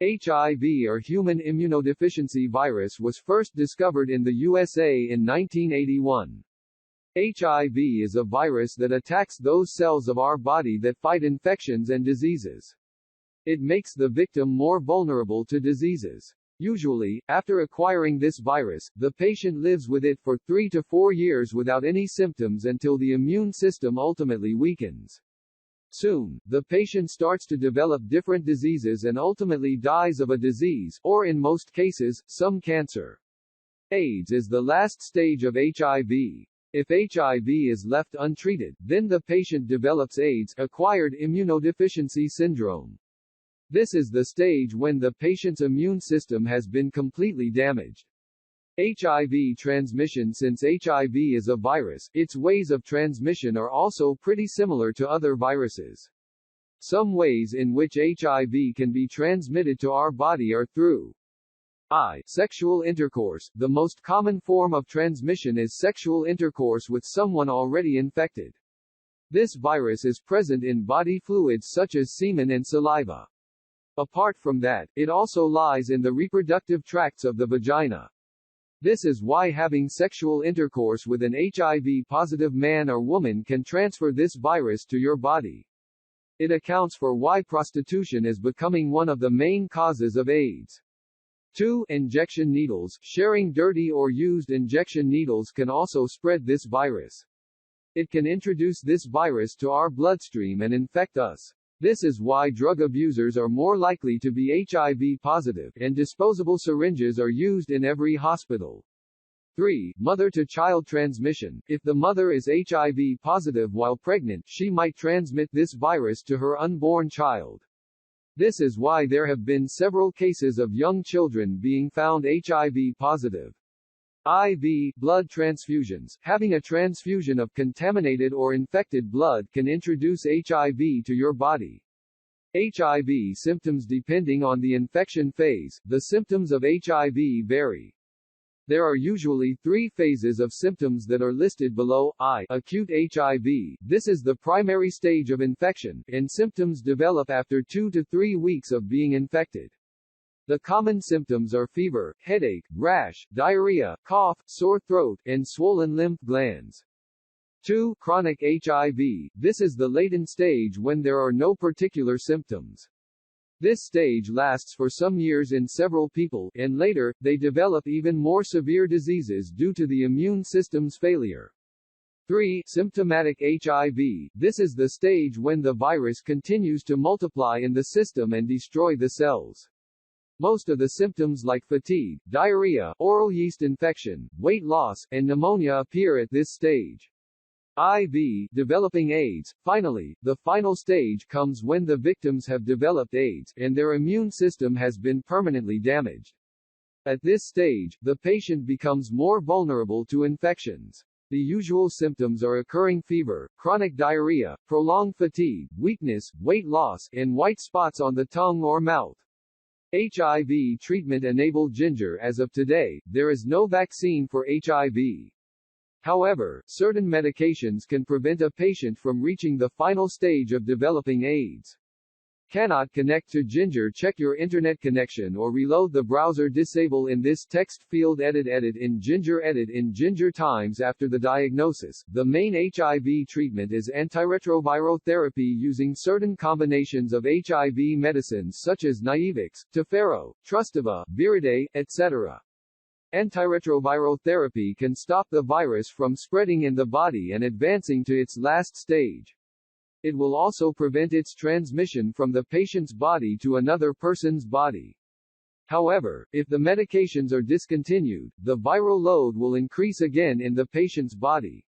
HIV or Human Immunodeficiency Virus was first discovered in the USA in 1981. HIV is a virus that attacks those cells of our body that fight infections and diseases. It makes the victim more vulnerable to diseases. Usually, after acquiring this virus, the patient lives with it for 3 to 4 years without any symptoms until the immune system ultimately weakens. Soon, the patient starts to develop different diseases and ultimately dies of a disease, or in most cases, some cancer. AIDS is the last stage of HIV. If HIV is left untreated, then the patient develops AIDS, acquired immunodeficiency syndrome. This is the stage when the patient's immune system has been completely damaged. HIV transmission. Since HIV is a virus, its ways of transmission are also pretty similar to other viruses. Some ways in which HIV can be transmitted to our body are through sexual intercourse. The most common form of transmission is sexual intercourse with someone already infected. This virus is present in body fluids such as semen and saliva. Apart from that, it also lies in the reproductive tracts of the vagina. This is why having sexual intercourse with an HIV-positive man or woman can transfer this virus to your body. It accounts for why prostitution is becoming one of the main causes of AIDS. 2. Injection needles. Sharing dirty or used injection needles can also spread this virus. It can introduce this virus to our bloodstream and infect us. This is why drug abusers are more likely to be HIV positive, and disposable syringes are used in every hospital. 3. Mother-to-child transmission. If the mother is HIV positive while pregnant, she might transmit this virus to her unborn child. This is why there have been several cases of young children being found HIV positive. IV blood transfusions. Having a transfusion of contaminated or infected blood can introduce HIV to your body. HIV symptoms. Depending on the infection phase, the symptoms of HIV vary. There are usually 3 phases of symptoms that are listed below. Acute HIV. This is the primary stage of infection, and symptoms develop after 2 to 3 weeks of being infected. The common symptoms are fever, headache, rash, diarrhea, cough, sore throat, and swollen lymph glands. 2. Chronic HIV. This is the latent stage when there are no particular symptoms. This stage lasts for some years in several people, and later, they develop even more severe diseases due to the immune system's failure. 3. Symptomatic HIV. This is the stage when the virus continues to multiply in the system and destroy the cells. Most of the symptoms like fatigue, diarrhea, oral yeast infection, weight loss, and pneumonia appear at this stage. IV. Developing AIDS. Finally, the final stage comes when the victims have developed AIDS, and their immune system has been permanently damaged. At this stage, the patient becomes more vulnerable to infections. The usual symptoms are occurring fever, chronic diarrhea, prolonged fatigue, weakness, weight loss, and white spots on the tongue or mouth. HIV treatment. Enable ginger. As of today, there is no vaccine for HIV. However, certain medications can prevent a patient from reaching the final stage of developing AIDS. Cannot connect to ginger. Check your internet connection or reload the browser. Disable in this text field edit in ginger times after the diagnosis. The main HIV treatment is antiretroviral therapy using certain combinations of HIV medicines such as Naivix, Tefero, Trustava, Viridae, etc. Antiretroviral therapy can stop the virus from spreading in the body and advancing to its last stage. It will also prevent its transmission from the patient's body to another person's body. However, if the medications are discontinued, the viral load will increase again in the patient's body.